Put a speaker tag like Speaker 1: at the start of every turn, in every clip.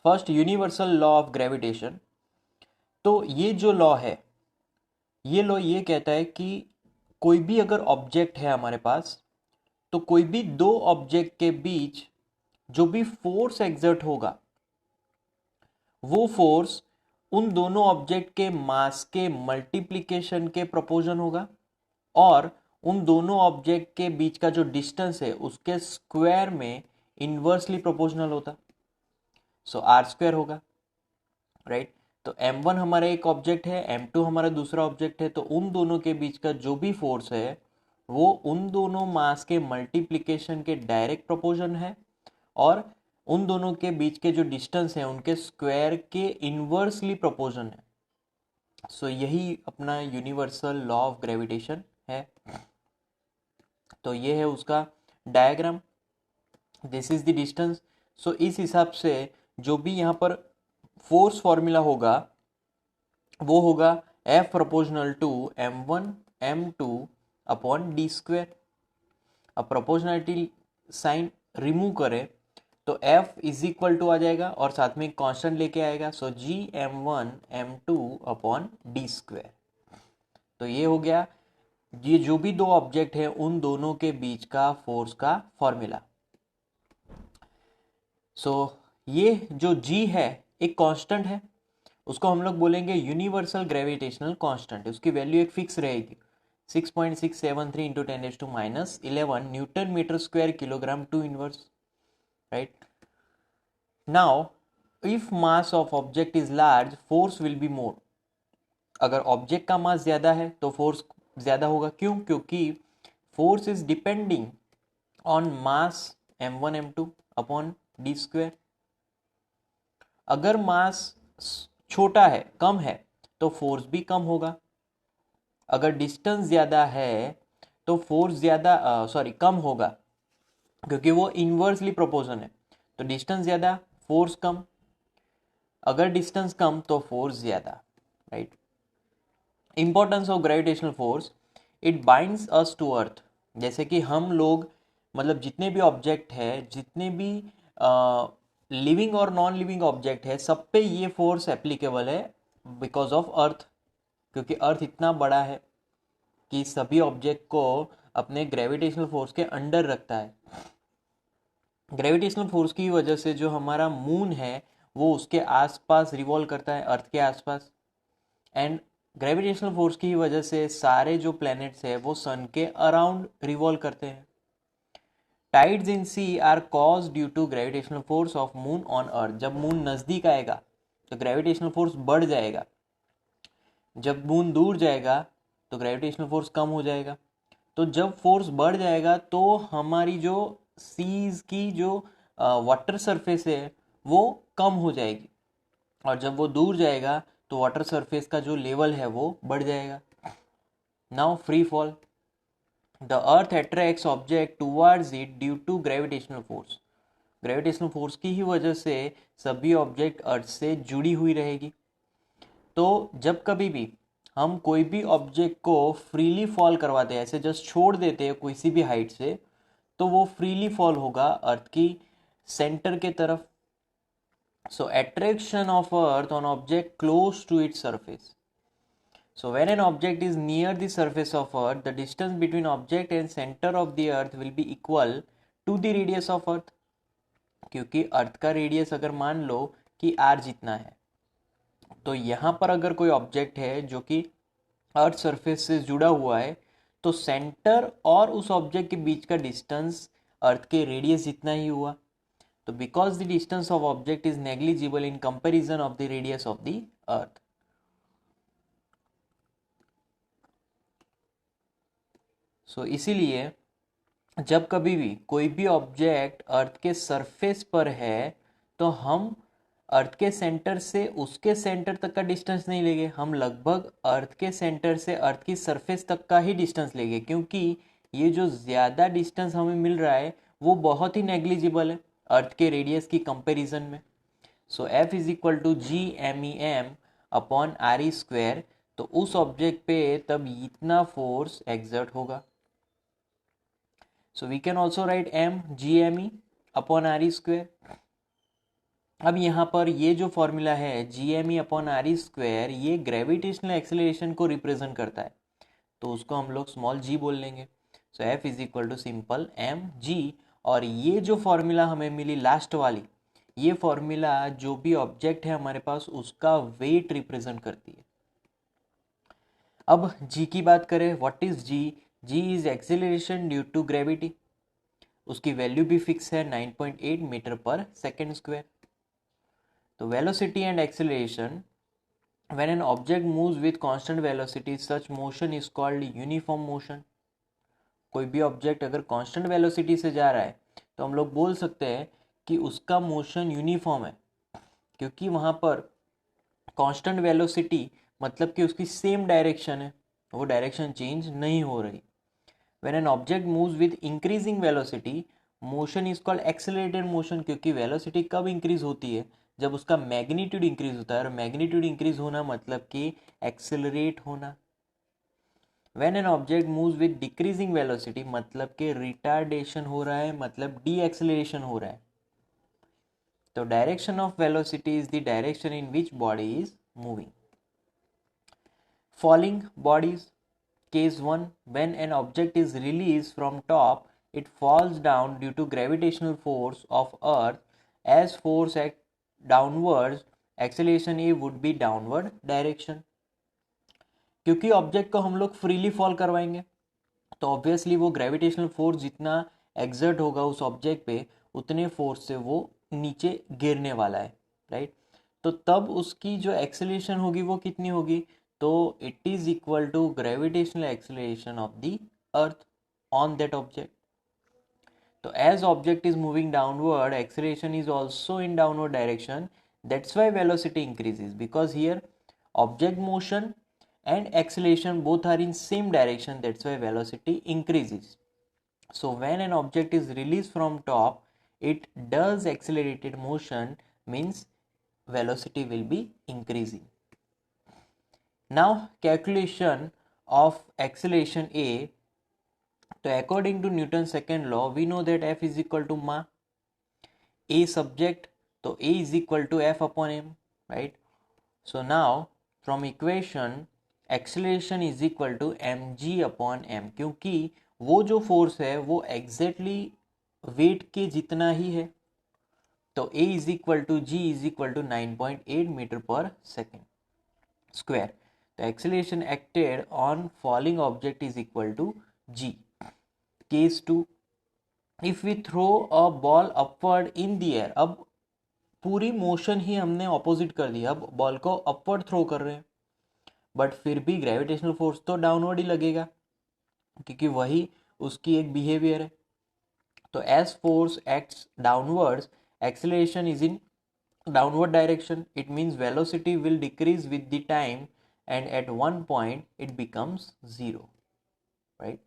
Speaker 1: First universal law of gravitation. तो ये जो लॉ है, ये लॉ ये कहता है कि कोई भी अगर ऑब्जेक्ट है हमारे पास, तो कोई भी दो ऑब्जेक्ट के बीच जो भी फोर्स एग्जर्ट होगा, वो फोर्स उन दोनों ऑब्जेक्ट के मास के मल्टीप्लिकेशन के प्रोपोर्शन होगा, और उन दोनों ऑब्जेक्ट के बीच का जो डिस्टेंस है उसके स्क्वायर में इन्वर्सली प्रोपोर्शनल होता। सो आर स्क्वायर होगा, राइट। तो m1 हमारा एक ऑब्जेक्ट है, m2 हमारा दूसरा ऑब्जेक्ट है, तो उन दोनों के बीच का जो भी फोर्स है वो उन दोनों मास के मल्टीप्लिकेशन के डायरेक्ट प्रोपोर्शन है, और उन दोनों के बीच के जो डिस्टेंस है उनके स्क्वायर के इन्वर्सली प्रोपोर्शन है। सो यही अपना यूनिवर्सल लॉ ऑफ ग्रेविटेशन है। तो ये है उसका diagram, this is the distance. So इस हिसाब से जो भी यहाँ पर फोर्स फॉर्मूला होगा वो होगा F proportional to m1 m2 upon d square. अब प्रोपोर्शनलिटी साइन रिमूव करें तो F इज इक्वल टू आ जाएगा और साथ में कांस्टेंट लेके आएगा, so G m1 m2 upon d square. तो ये हो गया ये जो भी दो ऑब्जेक्ट है उन दोनों के बीच का फोर्स का फॉर्मूला। सो ये जो g है एक कांस्टेंट है, उसको हम लोग बोलेंगे यूनिवर्सल ग्रेविटेशनल कांस्टेंट। उसकी वैल्यू एक फिक्स रहेगी 6.673 into 10⁻⁻11 newton metre square kilogram two inverse, right. Now if mass of object is large force will be more. अगर ऑब्जेक्ट का मास ज्यादा है तो फोर्स ज्यादा होगा। क्यों? क्योंकि force is depending on mass m1 m2 upon D square. अगर मास छोटा है, कम है, तो फोर्स भी कम होगा। अगर डिस्टेंस ज़्यादा है तो फोर्स ज़्यादा कम होगा, क्योंकि वो इन्वर्सली प्रोपोर्शन है। तो डिस्टेंस ज़्यादा, फोर्स कम। अगर डिस्टेंस कम तो फोर्स ज़्यादा, right. Importance of gravitational force, it binds us to earth. जैसे कि हम लोग, मतलब जितने भी ऑब्जेक्ट है, जितने भी लिविंग और नॉन लिविंग ऑब्जेक्ट है, सब पे ये फोर्स एप्लीकेबल है बिकॉज ऑफ अर्थ। क्योंकि अर्थ इतना बड़ा है कि सभी ऑब्जेक्ट को अपने ग्रेविटेशनल फोर्स के अंडर रखता है। ग्रेविटेशनल फोर्स की वजह से जो हमारा मून है वो उसके आसपास रिवॉल्व करता है, अर्थ के आसपास। एंड ग्रेविटेशनल फोर्स की वजह से सारे जो प्लैनेट्स है वो सन के अराउंड रिवॉल्व करते हैं। Tides in sea are cause due to gravitational force of moon on earth. जब मून नजदीक आएगा तो ग्रेविटेशनल फोर्स बढ़ जाएगा, जब मून दूर जाएगा तो ग्रेविटेशनल फोर्स कम हो जाएगा। तो जब फोर्स बढ़ जाएगा तो हमारी जो सीज की जो वाटर सरफेस है वो कम हो जाएगी, और जब वो दूर जाएगा तो वाटर सरफेस का जो लेवल है वो बढ़ जाएगा। Now free fall, the earth attracts object towards it due to gravitational force. Gravitational force की ही वजह से सभी ऑब्जेक्ट अर्थ से जुड़ी हुई रहेगी। तो जब कभी भी हम कोई भी ऑब्जेक्ट को फ्रीली फॉल करवाते हैं, ऐसे जस्ट छोड़ देते हैं किसी भी हाइट से, तो वो फ्रीली फॉल होगा अर्थ की सेंटर के तरफ। So attraction of earth on object close to its surface. So when an object is near the surface of earth, the distance between object and center of the earth will be equal to the radius of earth। क्योंकि अर्थ का radius अगर मान लो कि r जितना है, तो यहाँ पर अगर कोई ऑब्जेक्ट है जो कि अर्थ सरफेस से जुड़ा हुआ है, तो सेंटर और उस ऑब्जेक्ट के बीच का डिस्टेंस अर्थ के रेडियस जितना ही हुआ। तो because the distance of object is negligible in comparison of the radius of the earth. So इसीलिए जब कभी भी कोई भी ऑब्जेक्ट अर्थ के सरफेस पर है, तो हम अर्थ के सेंटर से उसके सेंटर तक का डिस्टेंस नहीं लेंगे, हम लगभग अर्थ के सेंटर से अर्थ की सरफेस तक का ही डिस्टेंस लेंगे, क्योंकि ये जो ज़्यादा डिस्टेंस हमें मिल रहा है वो बहुत ही नेग्लिजिबल है अर्थ के रेडियस की कंपैरिजन में। So F is equal to G M E M upon R E square. तो उस ऑब्जेक्ट पे तब इतना फोर्स एक्सर्ट होगा। So we can also write m gme upon re square. अब यहाँ पर ये जो फॉर्मूला है GME/RE², ये ग्रेविटेशनल एक्सेलरेशन को रिप्रेजेंट करता है, तो उसको हम लोग स्मॉल g बोल लेंगे। So F is equal to simple mg। और ये जो फॉर्मूला हमें मिली लास्ट वाली, ये फॉर्मूला जो भी ऑब्जेक्ट है हमारे पास उसका वेट रिप्रेजेंट करती है। अब g की बात करें, what is g? g is acceleration due to gravity. उसकी वैल्यू भी फिक्स है 9.8 मीटर पर सेकेंड स्क्वायर। तो velocity and acceleration, when an object moves with constant velocity such motion is called uniform motion। कोई भी object अगर constant velocity से जा रहा है तो हम लोग बोल सकते हैं कि उसका मोशन यूनिफॉर्म है, क्योंकि वहाँ पर कांस्टेंट वेलोसिटी मतलब कि उसकी सेम डायरेक्शन है, वो डायरेक्शन चेंज नहीं हो रही। When an object moves with increasing velocity, motion is called accelerated motion, क्योंकि वेलोसिटी कब इंक्रीज होती है? जब उसका मैग्नीट्यूड इंक्रीज होता है, और मैग्नीट्यूड इंक्रीज होना मतलब कि एक्सेलरेट होना। When an object moves with decreasing velocity, मतलब कि रिटार्डेशन हो रहा है, मतलब डी एक्सेलरेशन हो रहा है। तो direction of velocity is the direction in which body is moving. Falling bodies, Case 1, when an object is released from top, it falls down due to gravitational force of earth. As force act downwards, acceleration A would be downward direction। क्योंकि object को हम लोग freely fall करवाएंगे, तो obviously वो gravitational force जितना exert होगा उस ऑब्जेक्ट पे, उतने फोर्स से वो नीचे गिरने वाला है, राइट। तो तब उसकी जो एक्सेलरेशन होगी वो कितनी होगी? तो it is equal to gravitational acceleration of the earth on that object. तो as object is moving downward, acceleration is also in downward direction. That's why velocity increases, because here object motion and acceleration both are in same direction, that's why velocity increases। So when an object is released from top, it does accelerated motion, means velocity will be increasing। Now calculation of acceleration A, so according to Newton's second law we know that F is equal to ma, A subject, so A is equal to F upon m, right? So now from equation acceleration is equal to mg upon m, क्योंकि वो जो force है वो exactly wait के जितना ही है। तो A is equal to G is equal to 9.8 metre per second square. तो acceleration acted on falling object is equal to g। Case 2, if we throw a ball upward in the air, अब पूरी motion ही हमने opposite कर दी, अब ball को upward throw कर रहे हैं, बट फिर भी ग्रेविटेशनल फोर्स तो डाउनवर्ड ही लगेगा, क्योंकि वही उसकी एक बिहेवियर है। तो as force acts downwards, acceleration is in downward direction, it means velocity will decrease with the time and at one point it becomes zero, right.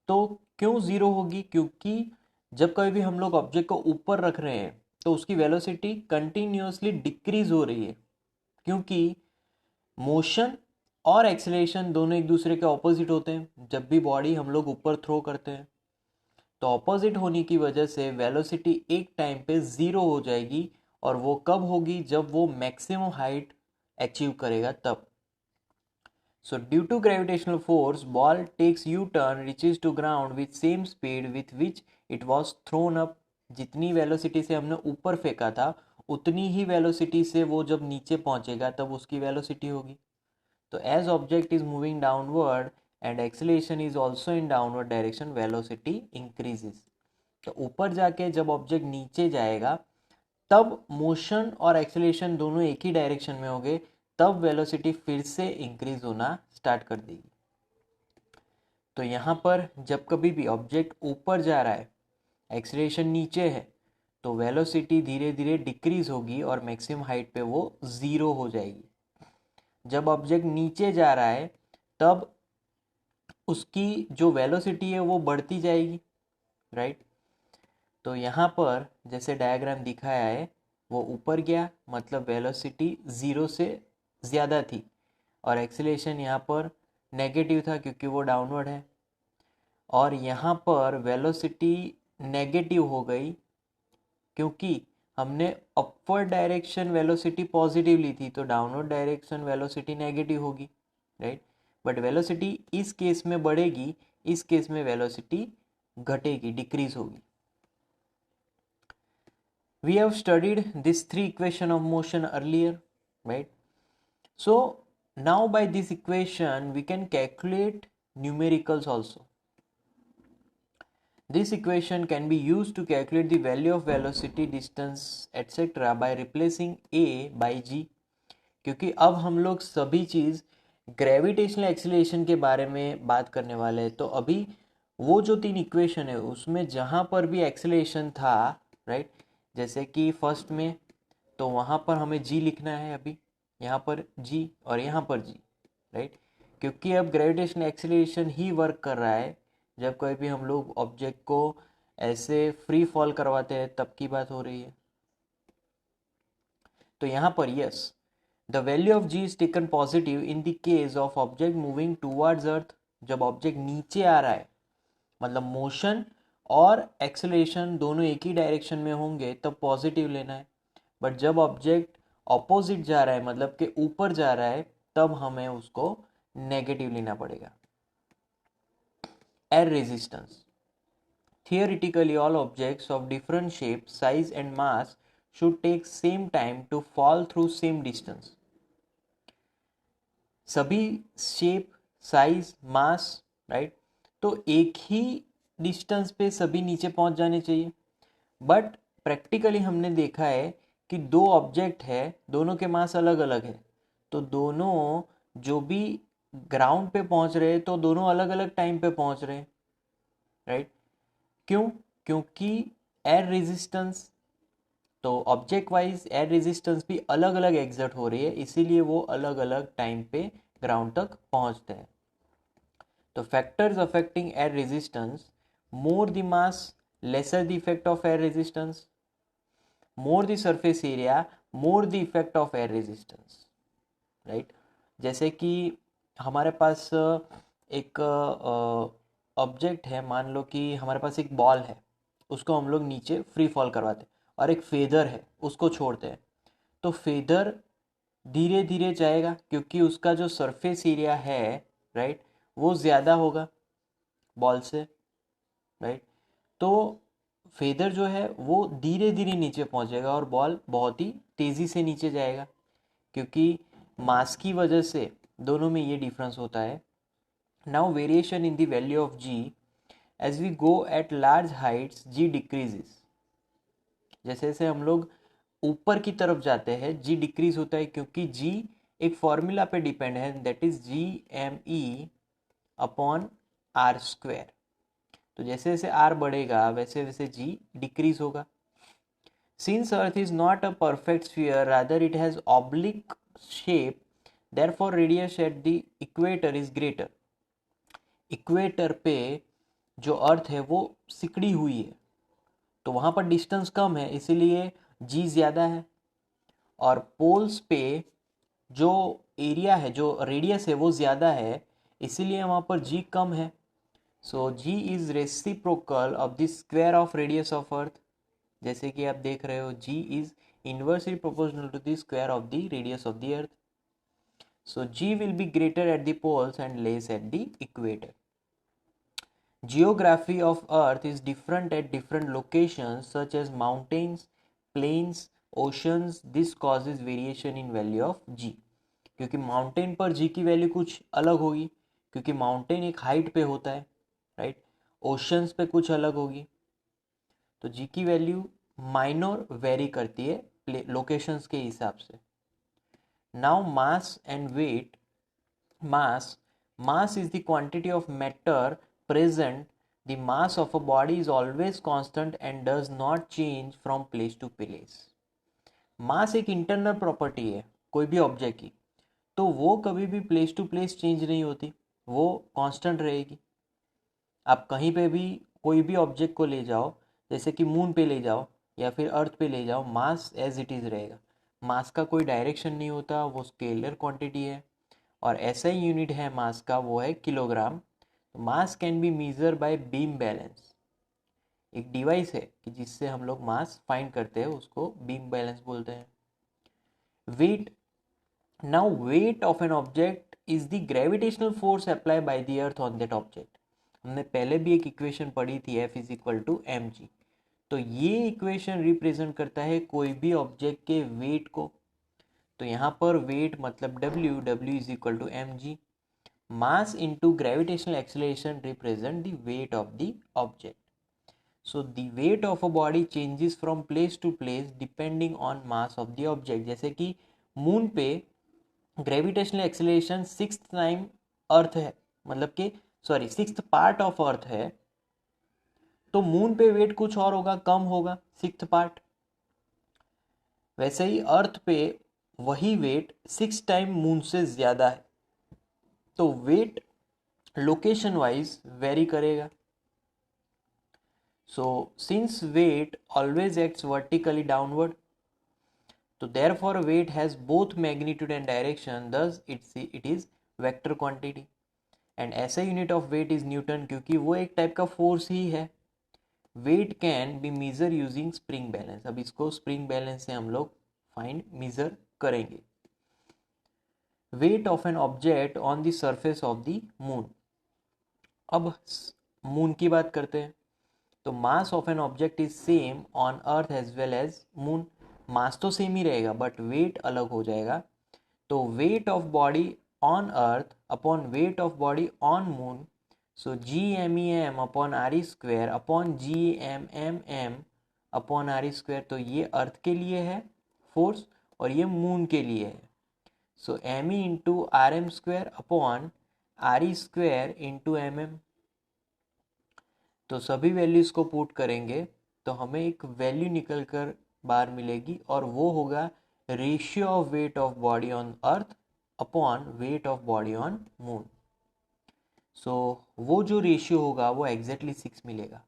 Speaker 1: तो क्यों जीरो होगी? क्योंकि जब कभी भी हम लोग ऑब्जेक्ट को ऊपर रख रहे हैं तो उसकी वेलोसिटी कंटिन्यूअसली डिक्रीज हो रही है, क्योंकि मोशन और एक्सेलरेशन दोनों एक दूसरे के ऑपोजिट होते हैं। जब भी बॉडी हम लोग ऊपर थ्रो करते हैं तो ऑपोजिट होने की वजह से वेलोसिटी एक टाइम पे ज़ीरो हो जाएगी, और वो कब होगी? जब वो मैक्सिमम हाइट अचीव करेगा तब। So due to gravitational force, ball takes U-turn, reaches to ground with same speed with which it was thrown up। जितनी वेलोसिटी से हमने ऊपर फेंका था उतनी ही वेलोसिटी से वो जब नीचे पहुंचेगा तब उसकी वेलोसिटी होगी। तो as object is moving downward and acceleration is also in downward direction, velocity increases. तो ऊपर जाके जब ऑब्जेक्ट नीचे जाएगा तब मोशन और एक्सेलरेशन दोनों एक ही डायरेक्शन में होंगे, तब वेलोसिटी फिर से इंक्रीज होना स्टार्ट कर देगी। तो यहाँ पर जब कभी भी ऑब्जेक्ट ऊपर जा रहा है, एक्सेलरेशन नीचे है, तो वेलोसिटी धीरे धीरे डिक्रीज होगी और मैक्सिमम हाइट पे वो ज़ीरो हो जाएगी। जब ऑब्जेक्ट नीचे जा रहा है तब उसकी जो वेलोसिटी है वो बढ़ती जाएगी, राइट। तो यहाँ पर जैसे डायग्राम दिखाया है, वो ऊपर गया मतलब वेलोसिटी ज़ीरो से ज़्यादा थी, और एक्सेलरेशन यहाँ पर नेगेटिव था क्योंकि वो डाउनवर्ड है, और यहाँ पर वेलोसिटी नेगेटिव हो गई क्योंकि हमने अपवर्ड डायरेक्शन वेलोसिटी पॉजिटिव ली थी, तो डाउनवर्ड डायरेक्शन वेलोसिटी नेगेटिव होगी, राइट। बट वेलोसिटी इस केस में बढ़ेगी, इस केस में वेलोसिटी घटेगी, डिक्रीज होगी। We have studied these three equation of motion earlier, right? So now by this equation we can calculate numericals also. This equation can be used to calculate the value of velocity, distance, etc. by replacing a by g. क्योंकि अब हम लोग सभी चीज़ gravitational acceleration के बारे में बात करने वाले हैं, तो अभी वो जो तीन इक्वेशन है उसमें जहाँ पर भी एक्सीलरेशन था, राइट, जैसे कि फर्स्ट में, तो वहाँ पर हमें जी लिखना है, अभी यहाँ पर जी और यहाँ पर जी, राइट। क्योंकि अब ग्रेविटेशनल एक्सीलरेशन ही वर्क कर रहा है। जब कोई भी हम लोग ऑब्जेक्ट को ऐसे फ्री फॉल करवाते हैं तब की बात हो रही है। तो यहाँ पर yes, the value of g is taken positive in the case of object moving towards earth. जब ऑब्जेक्ट नीचे आ रहा है, मतलब मोशन और एक्सेलरेशन दोनों एक ही डायरेक्शन में होंगे, तब पॉजिटिव लेना है। बट जब ऑब्जेक्ट ऑपोजिट जा रहा है, मतलब कि ऊपर जा रहा है, तब हमें उसको नेगेटिव लेना पड़ेगा। Air resistance, theoretically all objects of different shape, size and mass should take same time to fall through same distance. सभी शेप, साइज, मास, राइट, तो एक ही डिस्टेंस पे सभी नीचे पहुंच जाने चाहिए। बट प्रैक्टिकली हमने देखा है कि दो ऑब्जेक्ट है, दोनों के मास अलग अलग है, तो दोनों जो भी ग्राउंड पे पहुंच रहे हैं तो दोनों अलग अलग टाइम पे पहुंच रहे हैं, राइट। क्यों? क्योंकि एयर रेजिस्टेंस, तो ऑब्जेक्ट वाइज एयर रेजिस्टेंस भी अलग अलग एग्जर्ट हो रही है, इसीलिए वो अलग अलग टाइम पे ग्राउंड तक पहुंचते हैं। तो factors affecting air resistance, more the mass lesser the effect of air resistance, more the surface area more the effect of air resistance, right. जैसे कि हमारे पास एक ऑब्जेक्ट है, मान लो कि हमारे पास एक बॉल है, उसको हम लोग नीचे फ्री फॉल करवाते हैं, और एक फेदर है, उसको छोड़ते हैं। तो फेदर धीरे धीरे जाएगा क्योंकि उसका जो सरफेस एरिया है, राइट, वो ज़्यादा होगा बॉल से, राइट। तो फेदर जो है वो धीरे धीरे नीचे पहुंचेगा और बॉल बहुत ही तेज़ी से नीचे जाएगा, क्योंकि मास की वजह से दोनों में ये डिफरेंस होता है। Now variation in the value of G as we go at large heights, G decreases. जैसे जैसे हम लोग ऊपर की तरफ जाते हैं जी डिक्रीज होता है, क्योंकि जी एक फॉर्मूला पे डिपेंड है, that is G M E upon R square. तो जैसे जैसे आर बढ़ेगा वैसे वैसे जी डिक्रीज होगा। Since Earth is not a perfect sphere, rather it has oblique shape, therefore radius at the equator is greater. Equator पे जो अर्थ है वो सिकड़ी हुई है, तो वहाँ पर डिस्टेंस कम है, इसीलिए जी ज़्यादा है। और पोल्स पे जो एरिया है, जो रेडियस है वो ज़्यादा है, इसीलिए वहाँ पर जी कम है। So g is reciprocal of the square of radius of earth. जैसे कि आप देख रहे हो, g is inversely proportional to the square of the radius of the earth. So g will be greater at the poles and less at the equator. Geography of Earth is different at different locations such as mountains, plains, oceans. This causes variation in value of G. क्योंकि mountain पर जी की value कुछ अलग होगी, क्योंकि mountain एक height पे होता है, राइट। ओशंस पे कुछ अलग होगी, तो जी की वैल्यू माइनर वेरी करती है लोकेशंस के हिसाब से। Now mass and weight. Mass is the quantity of matter present. The mass of a body is always constant and does not change from place to place. मास एक internal property है कोई भी object की, तो वो कभी भी प्लेस टू प्लेस चेंज नहीं होती, वो कांस्टेंट रहेगी। आप कहीं पे भी कोई भी ऑब्जेक्ट को ले जाओ, जैसे कि मून पे ले जाओ या फिर अर्थ पे ले जाओ, मास एज इट इज़ रहेगा। मास का कोई डायरेक्शन नहीं होता, वो स्केलर क्वांटिटी है। और ऐसा ही यूनिट है मास का, वो है kilogram. Mass can be measure by beam balance. एक डिवाइस है कि जिससे हम लोग मास फाइंड करते हैं, उसको बीम बैलेंस बोलते हैं। Weight, now weight of an object is the gravitational force apply by the earth on that object. हमने पहले भी एक इक्वेशन पढ़ी थी, F is equal to M G. तो ये इक्वेशन रिप्रेजेंट करता है कोई भी ऑब्जेक्ट के वेट को। तो यहाँ पर वेट मतलब W is equal to M G. Mass into gravitational acceleration represent the weight of the object. So the weight of a body changes from place to place depending on mass of the object। जैसे कि moon पे gravitational acceleration 6th time अर्थ है, मतलब कि sorry 6th part of earth है, तो moon पे wait कुछ और होगा, कम होगा 6th पार्ट। वैसे ही अर्थ पे वही वेट 6 टाइम मून से ज्यादा है, तो वेट लोकेशन वाइज वेरी करेगा। So since weight always acts vertically downward, so therefore weight has both magnitude and direction, thus it is vector quantity। and ऐसा unit of weight is newton, क्योंकि वो एक type का force ही है। Weight can be measure using spring balance. अब इसको spring balance से हम लोग फाइंड मेजर करेंगे। Weight of an object on the surface of the moon. अब मून की बात करते हैं। तो mass of an object is same on earth as well as moon. Mass तो सेम ही रहेगा बट वेट अलग हो जाएगा। तो weight of body on earth upon weight of body on moon, so G M E M upon R E square upon G M M upon R E square. तो ये अर्थ के लिए है फोर्स और ये मून के लिए है। So M E into R M square upon R E square into M M. तो सभी वैल्यूज को पुट करेंगे तो हमें एक वैल्यू निकल कर बाहर मिलेगी और वो होगा ratio of weight of body on earth upon weight of body on moon. So वो जो रेशियो होगा वो एग्जैक्टली 6 मिलेगा।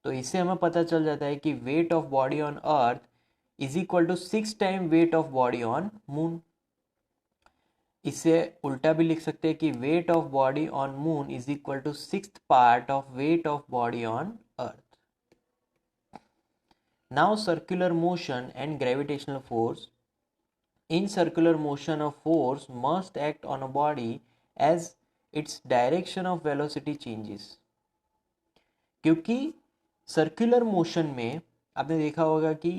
Speaker 1: तो इससे हमें पता चल जाता है कि weight of body on earth is equal to 6 time weight of body on moon. इसे उल्टा भी लिख सकते हैं कि weight of body on moon is equal to 6th part of weight of body on earth. Now circular motion and gravitational force. In circular motion, a force must act on a body as its direction of velocity changes। क्योंकि circular motion में आपने देखा होगा कि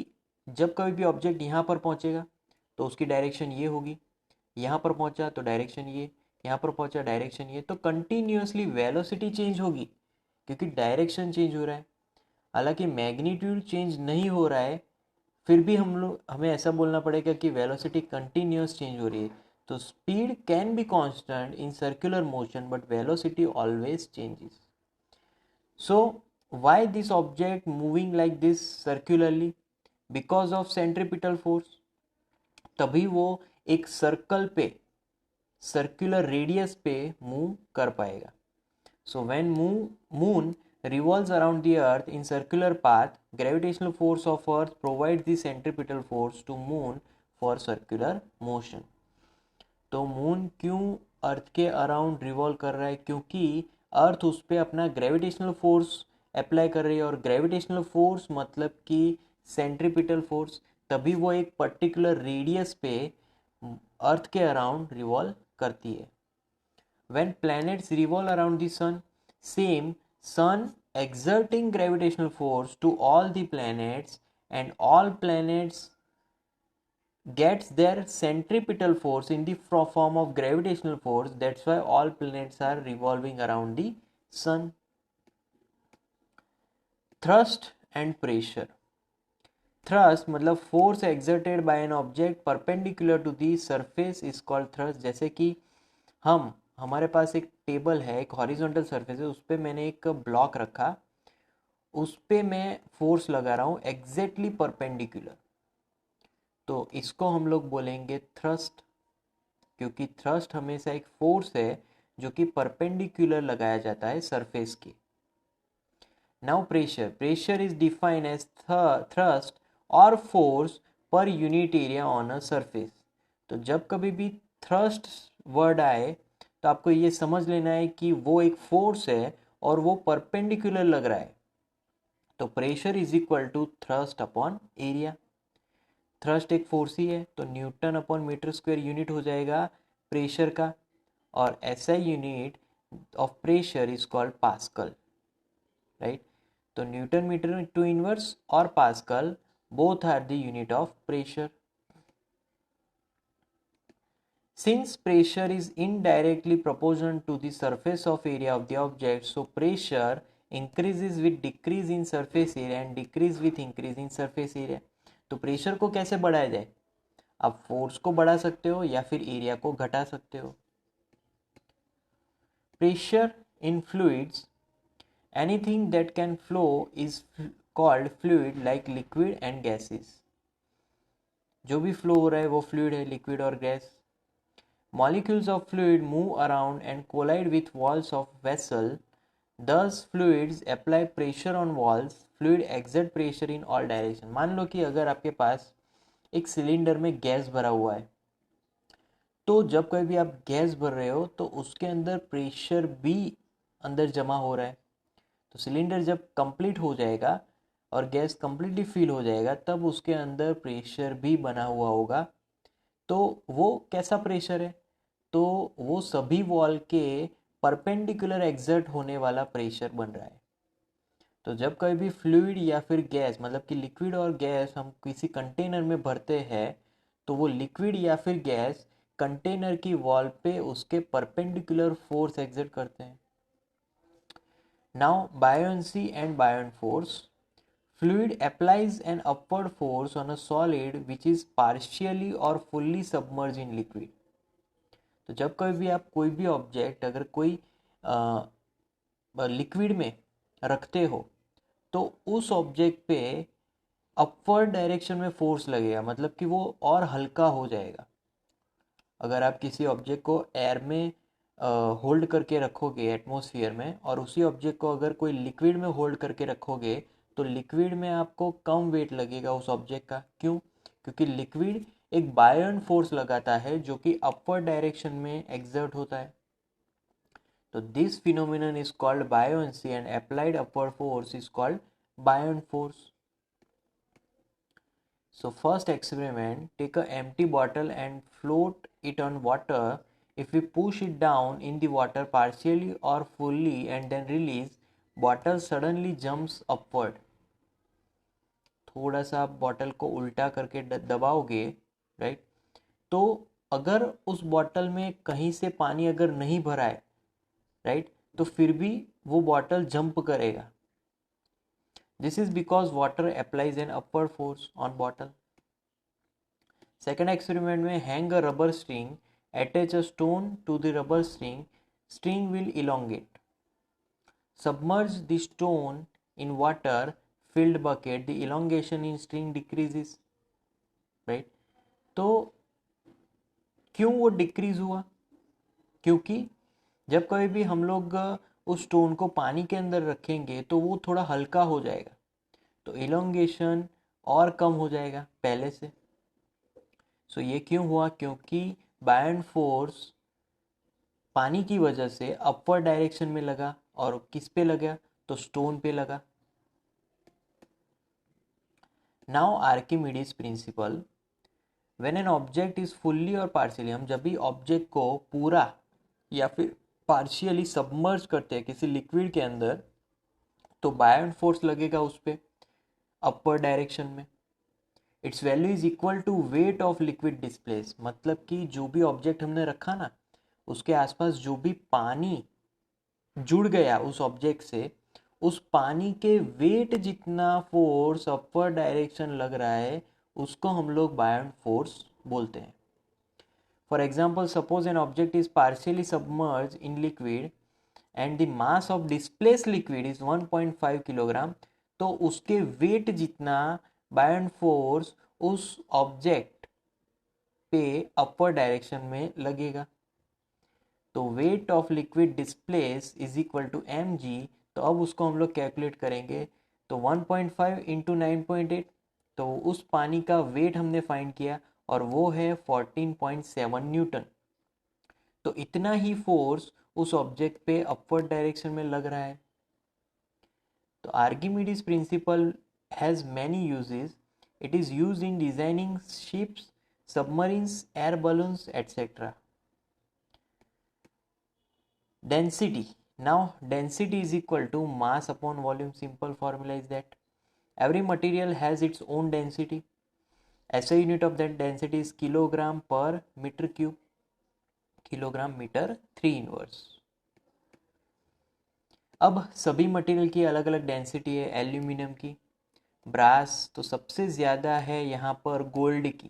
Speaker 1: जब कभी भी object यहाँ पर पहुंचेगा तो उसकी डायरेक्शन ये होगी, यहाँ पर पहुंचा तो डायरेक्शन ये, यहाँ पर पहुंचा डायरेक्शन ये, तो कंटिन्यूअसली वेलोसिटी चेंज होगी क्योंकि डायरेक्शन चेंज हो रहा है। हालांकि मैग्नीट्यूड चेंज नहीं हो रहा है, फिर भी हमें ऐसा बोलना पड़ेगा कि वेलोसिटी कंटिन्यूअस चेंज हो रही है। तो speed can be constant in circular motion but velocity always changes. So why this object moving like this circularly? Because of centripetal force. तभी वो एक सर्कल पे, सर्कुलर रेडियस पे मूव कर पाएगा। So when moon revolves around the earth in circular path, gravitational force of earth provides the centripetal force to moon for circular motion। तो moon क्यों अर्थ के अराउंड रिवॉल्व कर रहा है? क्योंकि अर्थ उस पर अपना ग्रेविटेशनल फोर्स अप्लाई कर रही है, और ग्रेविटेशनल फोर्स मतलब कि सेंट्रीपिटल फोर्स, तभी वो एक पर्टिकुलर रेडियस पे अर्थ के अराउंड रिवॉल्व करती है। When planets revolve around the sun, same sun exerting gravitational force to all the planets, and all planets gets their centripetal force in the form of gravitational force। That's why all planets are revolving around the sun। Thrust and pressure। Thrust मतलब force exerted by an object perpendicular to the surface is called thrust। जैसे कि हमारे पास एक table है, एक horizontal surface है, उस पर मैंने एक ब्लॉक रखा, उस पर मैं फोर्स लगा रहा हूँ एग्जैक्टली परपेंडिकुलर, तो इसको हम लोग बोलेंगे थ्रस्ट। क्योंकि थ्रस्ट हमेशा एक फोर्स है जो कि परपेंडिकुलर लगाया जाता है सरफेस की। Now pressure. Pressure is defined as thrust और force per unit area on a surface. तो जब कभी भी थ्रस्ट वर्ड आए तो आपको ये समझ लेना है कि वो एक फोर्स है और वो परपेंडिकुलर लग रहा है। तो pressure is equal to thrust upon area. Thrust एक फोर्स ही है, तो newton upon metre square unit हो जाएगा प्रेशर का, और SI unit of pressure is called pascal, right. तो न्यूटन मीटर टू इनवर्स और pascal both are the unit of pressure. Since pressure is indirectly proportional to the surface of area of the object, so pressure increases with decrease in surface area and decrease with increase in surface area। तो pressure को कैसे बढ़ाया जाए? आप force को बढ़ा सकते हो या फिर एरिया को घटा सकते हो। Pressure in fluids, anything that can flow is called fluid like liquid and gases. जो भी फ्लो हो रहा है वो फ्लूइड है, लिक्विड और gas. Molecules of fluid move around and collide with walls of vessel. Thus, fluids apply pressure on walls. Fluid exert pressure in all direction। मान लो कि अगर आपके पास एक सिलेंडर में गैस भरा हुआ है, तो जब कभी भी आप गैस भर रहे हो तो उसके अंदर प्रेशर भी अंदर जमा हो रहा है। तो सिलेंडर जब कंप्लीट हो जाएगा और गैस कंप्लीटली फिल हो जाएगा, तब उसके अंदर प्रेशर भी बना हुआ होगा। तो वो कैसा प्रेशर है? तो वो सभी वॉल के परपेंडिकुलर एग्जर्ट होने वाला प्रेशर बन रहा है। तो जब कभी भी फ्लूइड या फिर गैस, मतलब कि लिक्विड और गैस हम किसी कंटेनर में भरते हैं, तो वो लिक्विड या फिर गैस कंटेनर की वॉल पे उसके परपेंडिकुलर फोर्स एग्जर्ट करते हैं। Now buoyancy and buoyant force. Fluid applies an upward force on a solid which is partially or fully submerged in liquid। तो जब कभी भी आप कोई भी ऑब्जेक्ट अगर कोई लिक्विड में रखते हो, तो उस ऑब्जेक्ट पे अपवर्ड डायरेक्शन में फोर्स लगेगा, मतलब कि वो और हल्का हो जाएगा। अगर आप किसी ऑब्जेक्ट को एयर में होल्ड करके रखोगे एटमॉस्फेयर में, और उसी ऑब्जेक्ट को अगर कोई लिक्विड में होल्ड करके रखोगे, तो लिक्विड में आपको कम वेट लगेगा उस ऑब्जेक्ट का। क्यों? क्योंकि लिक्विड एक बायोन फोर्स लगाता है जो कि अपवर्ड डायरेक्शन में एक्सर्ट होता है। तो this phenomenon is called buoyancy and applied upward force is called buoyant force. So first experiment, take a empty bottle and float it on water. If we push it down in the water partially or fully and then release, bottle suddenly jumps upward। थोड़ा सा आप bottle को उल्टा करके दबाओगे, right, तो अगर उस bottle में कहीं से पानी अगर नहीं भरा है, राइट, तो फिर भी वो बॉटल जंप करेगा। This is because water applies an upward force on bottle. Second experiment में hang a rubber string, attach a stone to the rubber string, string will elongate. Submerge the stone in water filled bucket, the elongation in string decreases, right। तो क्यों वो decrease हुआ? क्योंकि जब कभी भी हम लोग उस स्टोन को पानी के अंदर रखेंगे तो वो थोड़ा हल्का हो जाएगा, तो इलोंगेशन और कम हो जाएगा पहले से। सो ये क्यों हुआ? क्योंकि बायोन फोर्स पानी की वजह से अपवर्ड डायरेक्शन में लगा, और किस पे लगा? तो स्टोन पे लगा। Now Archimedes principal, when an object is fully और पार्शियली, हम जब भी ऑब्जेक्ट को पूरा या फिर पार्शियली सबमर्ज करते हैं किसी लिक्विड के अंदर, तो बायोन फोर्स लगेगा उस पर अपवर्ड डायरेक्शन में। Its value is equal to weight of liquid displace, मतलब कि जो भी ऑब्जेक्ट हमने रखा ना, उसके आसपास जो भी पानी जुड़ गया उस ऑब्जेक्ट से, उस पानी के वेट जितना फोर्स अपवर्ड डायरेक्शन लग रहा है, उसको हम लोग बायोन फोर्स बोलते हैं। For example, suppose an object is partially submerge in liquid and the mass of displace liquid is 1.5 kilogram, तो उसके वेट जितना बायोन फोर्स उस ऑब्जेक्ट पे अपवर्ड डायरेक्शन में लगेगा। तो weight of liquid displace is equal to mg। तो अब उसको हम लोग कैलकुलेट करेंगे, तो 1.5 इंटू 9.8, तो उस पानी का वेट हमने फाइंड किया और वो है 14.7 न्यूटन। तो इतना ही फोर्स उस ऑब्जेक्ट पे अपवर्ड डायरेक्शन में लग रहा है। तो Archimedes principal has many uses. It is use in designing ships, submarines, air balloons, etc. Density. Now density is equal to mass upon volume. Simple formula is that every material has its own density. SI unit of that density is kilogram per meter cube. Kilogram metre 3 inverse. अब सभी material की अलग अलग density है. Aluminium की, brass, तो सबसे ज़्यादा है यहाँ पर गोल्ड की.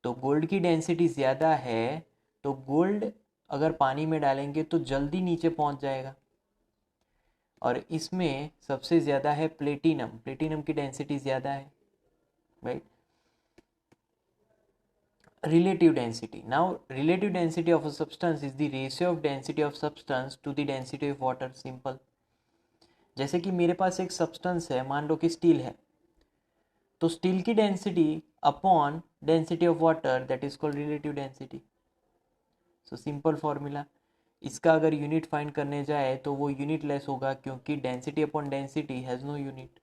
Speaker 1: तो गोल्ड की डेंसिटी ज़्यादा है, तो गोल्ड अगर पानी में डालेंगे तो जल्दी नीचे पहुँच जाएगा. और इसमें सबसे ज़्यादा है प्लेटिनम. प्लेटिनम की डेंसिटी ज़्यादा है, right. Relative density. Now relative density of a substance is the ratio of density of substance to the density of water. Simple. जैसे कि मेरे पास एक सब्सटेंस है, मान लो कि स्टील है, तो स्टील की density upon density of water, that is called relative density. So simple formula. इसका अगर यूनिट फाइंड करने जाए तो वो यूनिट लेस होगा, क्योंकि density upon density has no unit.